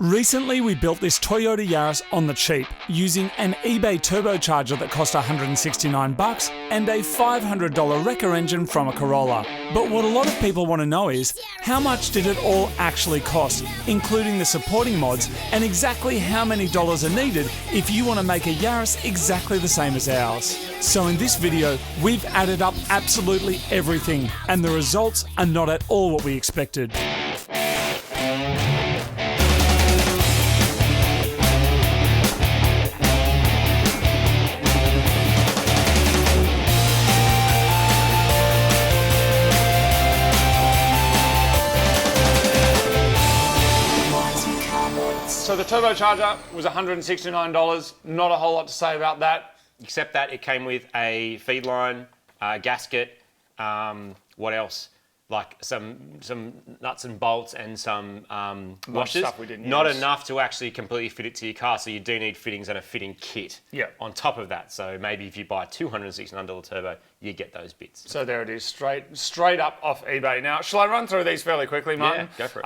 Recently, we built this Toyota Yaris on the cheap using an eBay turbocharger that cost $169 and a $500 wrecker engine from a Corolla. But what a lot of people want to know is, how much did it all actually cost, including the supporting mods, and exactly how many dollars are needed if you want to make a Yaris exactly the same as ours. So in this video, we've added up absolutely everything, and the results are not at all what we expected. So the turbocharger was $169, not a whole lot to say about that. Except that it came with a feed line, gasket, what else? Like some nuts and bolts and some washers. Stuff we didn't Not use. enough to actually completely fit it to your car, so you do need fittings and a fitting kit on top of that. So maybe if you buy a $269 turbo, you get those bits. So there it is, straight up off eBay. Now, shall I run through these fairly quickly, Martin? Yeah, go for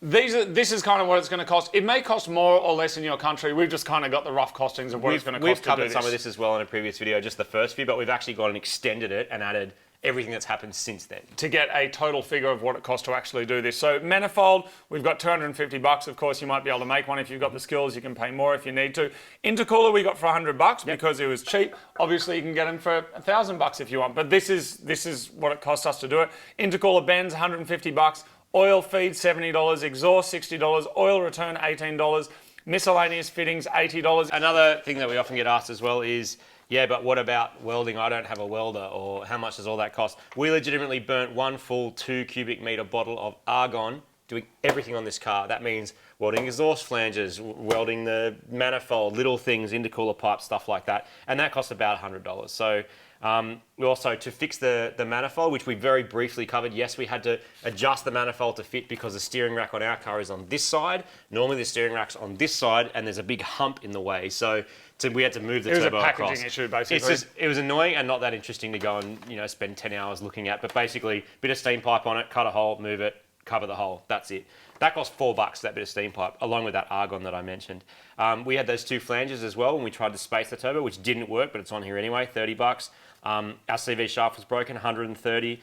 it. This is kind of what it's going to cost. It may cost more or less in your country. We've just kind of got the rough costings of what it's going to cost We've to covered do some of this as well in a previous video, just the first few, but we've actually gone and extended it and added everything that's happened since then. To get a total figure of what it costs to actually do this. So manifold, we've got $250. Of course, you might be able to make one if you've got the skills. You can pay more if you need to. Intercooler we got for $100 because it was cheap. Obviously, you can get them for $1,000 if you want. But this is what it costs us to do it. Intercooler bends $150. Oil feed $70. Exhaust $60. Oil return $18. Miscellaneous fittings $80. Another thing that we often get asked as well is, yeah, but what about welding? I don't have a welder, or how much does all that cost? We legitimately burnt one full 2 cubic meter bottle of argon doing everything on this car. That means welding exhaust flanges, welding the manifold, little things, intercooler pipes, stuff like that. And that costs about $100. So we also, to fix the manifold, which we very briefly covered, yes, we had to adjust the manifold to fit because the steering rack on our car is on this side. Normally the steering rack's on this side and there's a big hump in the way. So we had to move the turbo across. It was a packaging issue, basically. It was annoying and not that interesting to go and spend 10 hours looking at, but basically, bit of steam pipe on it, cut a hole, move it, cover the hole. That's it. That cost $4, that bit of steam pipe, along with that argon that I mentioned. We had those 2 flanges as well when we tried to space the turbo, which didn't work, but it's on here anyway, $30. Our CV shaft was broken, $130.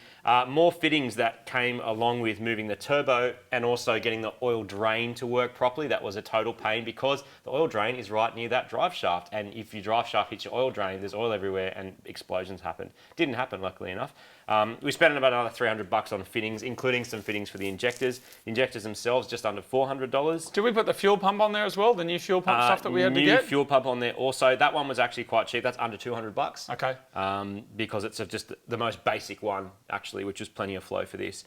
More fittings that came along with moving the turbo and also getting the oil drain to work properly. That was a total pain because the oil drain is right near that drive shaft. And if your drive shaft hits your oil drain, there's oil everywhere and explosions happen. Didn't happen, luckily enough. We spent about another $300 on fittings, including some fittings for the injectors. The injectors themselves, just under $400. Did we put the fuel pump on there as well? The new fuel pump stuff that we had to get? New fuel pump on there also. That one was actually quite cheap. That's under $200. Okay. Because it's just the most basic one, actually, which is plenty of flow for this.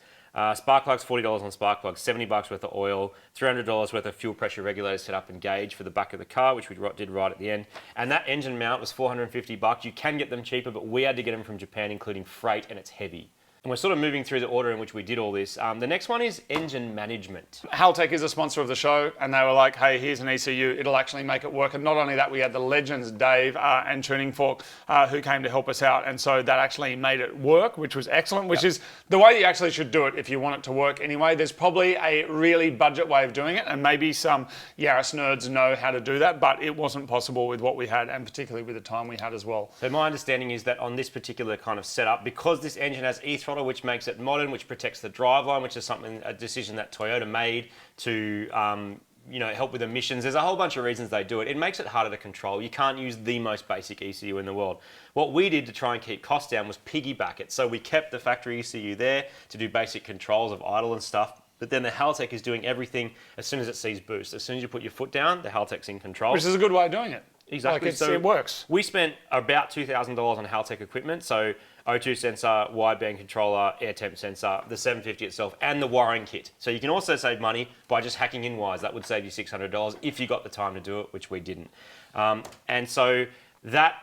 Spark plugs, $40 on spark plugs, $70 worth of oil, $300 worth of fuel pressure regulator set up and gauge for the back of the car, which we did right at the end. And that engine mount was $450. You can get them cheaper, but we had to get them from Japan, including freight, and it's heavy. And we're sort of moving through the order in which we did all this. The next one is engine management. Haltech is a sponsor of the show, and they were like, hey, here's an ECU. It'll actually make it work. And not only that, we had the legends, Dave and Tuning Fork, who came to help us out. And so that actually made it work, which was excellent, which is the way you actually should do it if you want it to work anyway. There's probably a really budget way of doing it, and maybe some Yaris nerds know how to do that, but it wasn't possible with what we had, and particularly with the time we had as well. So my understanding is that on this particular kind of setup, because this engine has e-throttle, which makes it modern, which protects the driveline, which is a decision that Toyota made to help with emissions. There's a whole bunch of reasons they do it. It makes it harder to control. You can't use the most basic ECU in the world. What we did to try and keep costs down was piggyback it. So we kept the factory ECU there to do basic controls of idle and stuff. But then the Haltech is doing everything as soon as it sees boost. As soon as you put your foot down, the Haltech's in control. Which is a good way of doing it. Exactly. Like it works. We spent about $2,000 on Haltech equipment. So O2 sensor, wideband controller, air temp sensor, the 750 itself, and the wiring kit. So you can also save money by just hacking in wires. That would save you $600 if you got the time to do it, which we didn't. And so that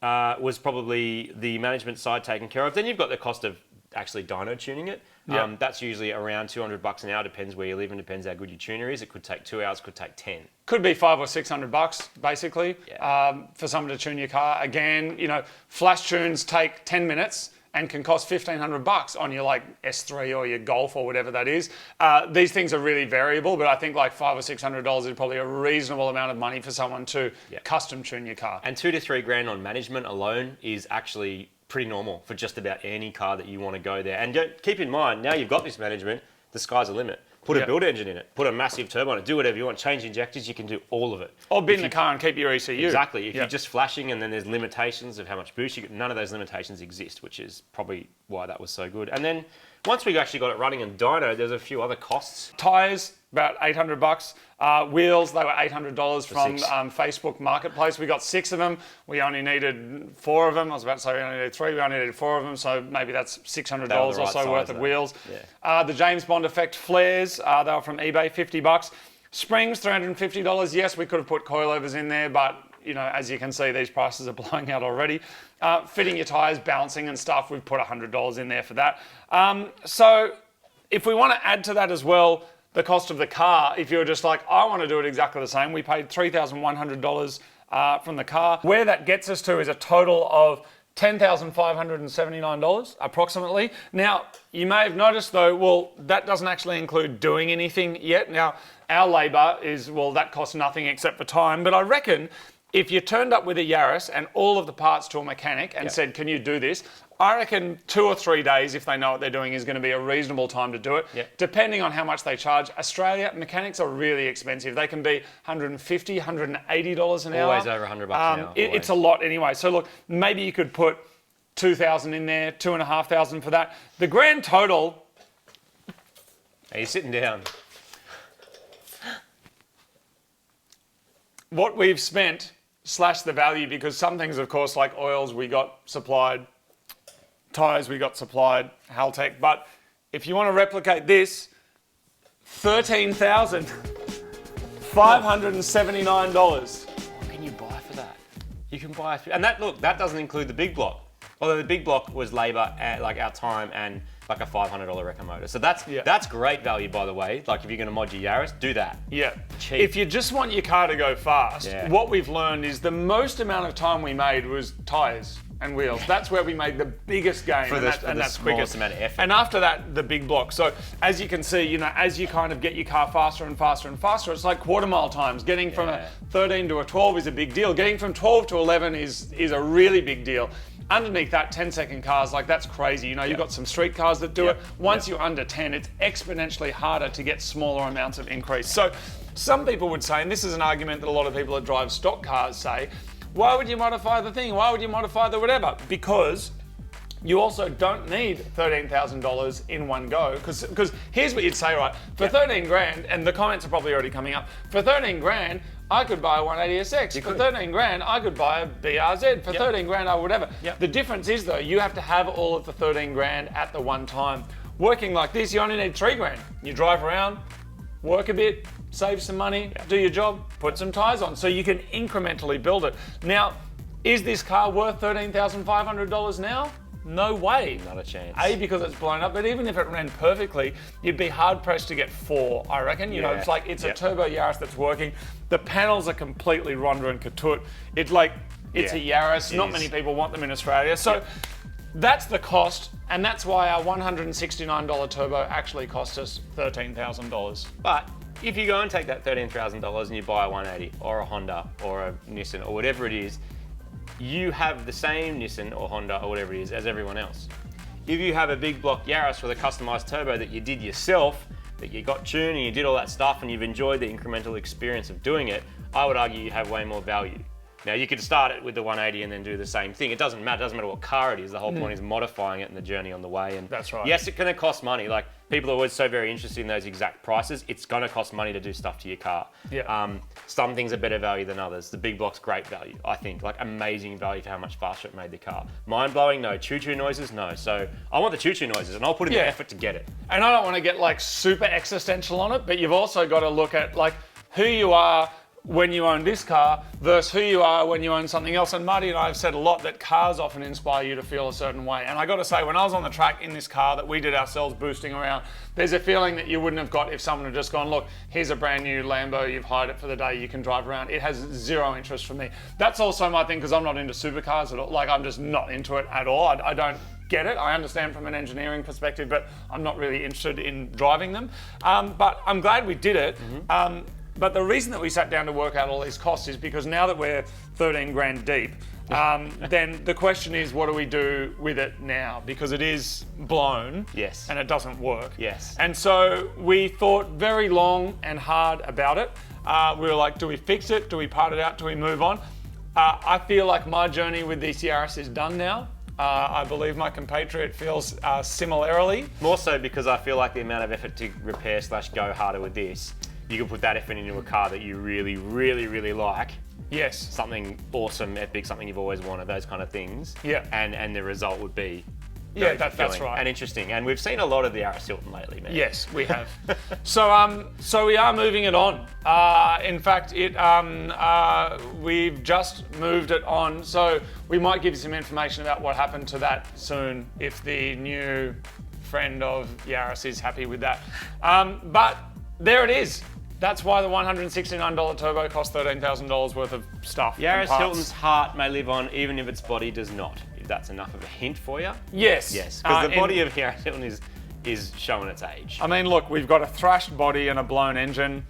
was probably the management side taken care of. Then you've got the cost of actually dyno tuning it. That's usually around $200 an hour, depends where you live and depends how good your tuner is. It could take 2 hours, could take 10. Could be $500 or $600 basically for someone to tune your car. Again, flash tunes take 10 minutes and can cost $1,500 on your like S3 or your Golf or whatever that is. These things are really variable, but I think like $500 or $600 is probably a reasonable amount of money for someone to custom tune your car. And $2 to $3 grand on management alone is actually pretty normal for just about any car that you want to go there. And keep in mind, now you've got this management, the sky's the limit. Put a build engine in it, put a massive turbo on it, do whatever you want, change injectors, you can do all of it. Or bin the car and keep your ECU. Exactly. If you're just flashing and then there's limitations of how much boost you get, none of those limitations exist, which is probably why that was so good. And then once we actually got it running in dyno, there's a few other costs. Tyres, about $800. Wheels, they were $800 from Facebook Marketplace. We got 6 of them. We only needed 4 of them. I was about to say we only needed 3. We only needed 4 of them, so maybe that's $600 or so worth of wheels. Yeah. The James Bond effect flares, they were from eBay, $50. Springs, $350. Yes, we could have put coilovers in there, but you know, as you can see, these prices are blowing out already. Fitting your tyres, balancing and stuff, we've put $100 in there for that. So if we want to add to that as well, the cost of the car, if you're just like, I want to do it exactly the same, we paid $3,100 from the car. Where that gets us to is a total of $10,579 approximately. Now, you may have noticed though, well, that doesn't actually include doing anything yet. Now, our labour is, well, that costs nothing except for time, but I reckon if you turned up with a Yaris and all of the parts to a mechanic and said, can you do this? I reckon 2 or 3 days, if they know what they're doing, is going to be a reasonable time to do it, depending on how much they charge. Australia, mechanics are really expensive. They can be $150, $180 an hour. Always over $100 an hour. It's a lot anyway. So look, maybe you could put $2,000 in there, $2,500 for that. The grand total... Are you sitting down? What we've spent / the value, because some things, of course, like oils, we got supplied, tyres, we got supplied, Haltech. But if you want to replicate this, $13,579. What can you buy for that? You can buy, and that, look, that doesn't include the big block. Although the big block was labour, like our time, and like a $500 wrecker motor. So that's great value, by the way. Like if you're going to mod your Yaris, do that. Yeah. Cheap. If you just want your car to go fast, what we've learned is the most amount of time we made was tyres and wheels. That's where we made the biggest gain, for that's smallest quickest amount of effort. And after that, the big block. So as you can see, you know, as you kind of get your car faster and faster and faster, it's like quarter mile times. Getting from a 13 to a 12 is a big deal. Getting from 12 to 11 is a really big deal. Underneath that, 10-second cars, like that's crazy. You know, you've got some street cars that do it. Once you're under 10, it's exponentially harder to get smaller amounts of increase. So some people would say, and this is an argument that a lot of people that drive stock cars say, why would you modify the thing? Why would you modify the whatever? Because you also don't need $13,000 in one go. Because here's what you'd say, right? For 13 grand, and the comments are probably already coming up, for 13 grand, I could buy a 180SX. For 13 grand, I could buy a BRZ. For 13 grand, or whatever. The difference is though, you have to have all of the 13 grand at the one time. Working like this, you only need 3 grand. You drive around, work a bit, save some money, do your job, put some tyres on. So you can incrementally build it. Now, is this car worth $13,500 now? No way. Not a chance. A, because it's blown up, but even if it ran perfectly, you'd be hard pressed to get 4, I reckon. You know, it's like, it's a turbo Yaris that's working. The panels are completely Ronda and Katut. It's like, it's a Yaris. Not many people want them in Australia. So that's the cost, and that's why our $169 turbo actually cost us $13,000. But if you go and take that $13,000 and you buy a 180 or a Honda or a Nissan or whatever it is, you have the same Nissan or Honda or whatever it is as everyone else. If you have a big block Yaris with a customized turbo that you did yourself, that you got tuned and you did all that stuff and you've enjoyed the incremental experience of doing it, I would argue you have way more value. Now you could start it with the 180 and then do the same thing. It doesn't matter what car it is. The whole point is modifying it and the journey on the way. And that's right. Yes, it's going to cost money. Like people are always so very interested in those exact prices. It's going to cost money to do stuff to your car. Some things are better value than others. The big block's great value, I think. Like amazing value for how much faster it made the car. Mind blowing, no. Choo-choo noises, no. So I want the choo-choo noises and I'll put in the effort to get it. And I don't want to get like super existential on it, but you've also got to look at like who you are when you own this car versus who you are when you own something else. And Marty and I have said a lot that cars often inspire you to feel a certain way. And I got to say, when I was on the track in this car that we did ourselves boosting around, there's a feeling that you wouldn't have got if someone had just gone, look, here's a brand new Lambo, you've hired it for the day, you can drive around. It has zero interest for me. That's also my thing, because I'm not into supercars at all. Like, I'm just not into it at all. I don't get it. I understand from an engineering perspective, but I'm not really interested in driving them. But I'm glad we did it. But the reason that we sat down to work out all these costs is because now that we're 13 grand deep, then the question is, what do we do with it now? Because it is blown, Yes. and it doesn't work. Yes. And so we thought very long and hard about it. We were like, do we fix it? Do we part it out? Do we move on? I feel like my journey with this Yaris is done now. I believe my compatriot feels similarly. More so because I feel like the amount of effort to repair / go harder with this, you can put that effort into a car that you really, really, really like. Yes. Something awesome, epic, something you've always wanted, those kind of things. Yeah. And the result would be Yeah, that's fulfilling right. and interesting. And we've seen a lot of the Yaris Hilton lately, man. Yes, we have. So we are moving it on. In fact, we've just moved it on. So we might give you some information about what happened to that soon if the new friend of Yaris is happy with that. But there it is. That's why the $169 turbo cost $13,000 worth of stuff. Yaris Hilton's heart may live on even if its body does not. If that's enough of a hint for you. Yes. Yes, because the body of Yaris Hilton is showing its age. I mean, look, we've got a thrashed body and a blown engine.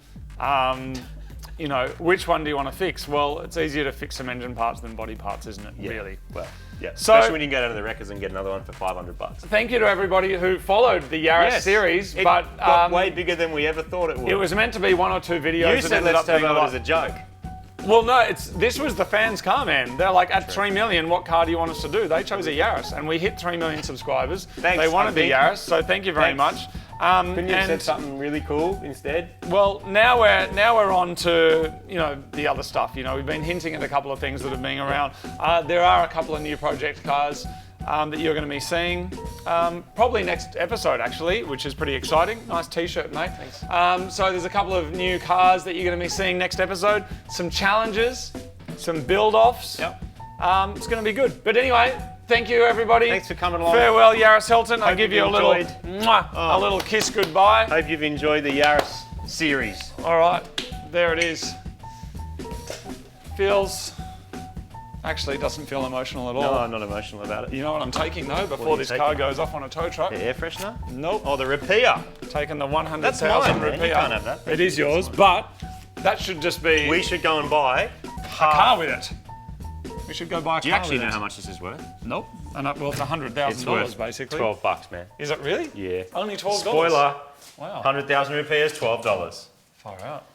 You know, which one do you want to fix? Well, it's easier to fix some engine parts than body parts, isn't it? Yeah. Really. Well, yeah. So- Especially when you can go down to the records and get another one for $500. Thank you to everybody who followed the Yaris series, It but got way bigger than we ever thought it would. it was meant to be 1 or 2 videos. You and said ended let's up being turbo a it as a lot. joke. Well, no, this was the fans' car, man. They're like, at 3 million, what car do you want us to do? They chose a Yaris, and we hit 3 million subscribers. Thanks, They wanted the I think. Yaris, so thank you very Thanks. much. Couldn't you have said something really cool instead? Well, now we're on to the other stuff. We've been hinting at a couple of things that have been around. There are a couple of new project cars that you're going to be seeing probably next episode, actually, which is pretty exciting. Nice T-shirt, mate. Thanks. So there's a couple of new cars that you're going to be seeing next episode. Some challenges, some build-offs. Yep. It's going to be good. But anyway, thank you, everybody. Thanks for coming along. Farewell, Yaris Hilton. I Hope give you you've a little, enjoyed. a little kiss goodbye. Hope you've enjoyed the Yaris series. All right, there it is. Actually doesn't feel emotional at all. No, I'm not emotional about it. You know what I'm taking though before you this taking? car goes off on a tow truck? The air freshener? Nope. Oh, the repair. Taking the 100,000 That's mine, man. repair. You can't have that. It is yours, but that should just be We should go and buy a car with it. We should go buy a Do you car actually with know it. how much this is worth? Nope. And well, it's $100,000 basically. $12, man. Is it really? Yeah. Only $12. Spoiler. Wow. 100,000 repairs, $12. Far out.